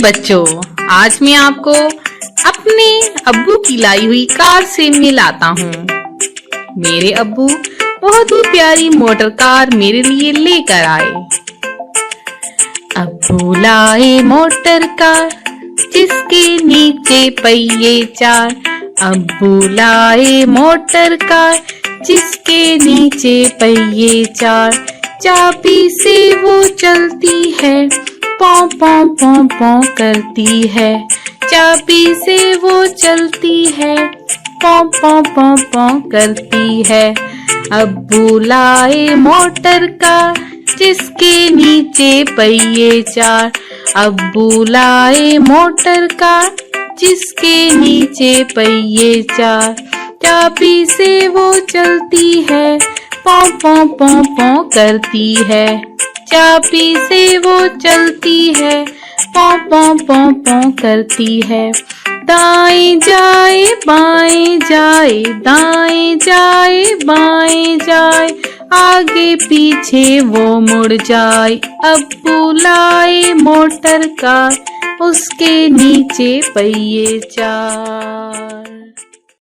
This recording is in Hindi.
बच्चों, आज मैं आपको अपने अब्बू की लाई हुई कार से मिलाता हूँ। मेरे अब्बू बहुत ही प्यारी मोटर कार मेरे लिए लेकर आए। अब्बू लाए मोटर कार जिसके नीचे पहिए चार। अब्बू लाए मोटर कार जिसके नीचे पहिए चार। चाबी से वो चलती है, पौ पौ पौ पौ करती है। चाबी से वो चलती है, पौ पौ पौ पौ करती है। अब्बू लाए मोटर कार जिसके नीचे पहिए चार। अब्बू लाए मोटर कार जिसके नीचे पहिए चार। चाबी से वो चलती है, पौ पौ पौ पौ करती है। चाबी से वो चलती है, पौ पौ पौ पौ करती है। दाएं जाए बाएं जाए, दाएं जाए बाएं जाए, आगे पीछे वो मुड़ जाए। अब्बू लाए मोटर कार उसके नीचे पहिए चार।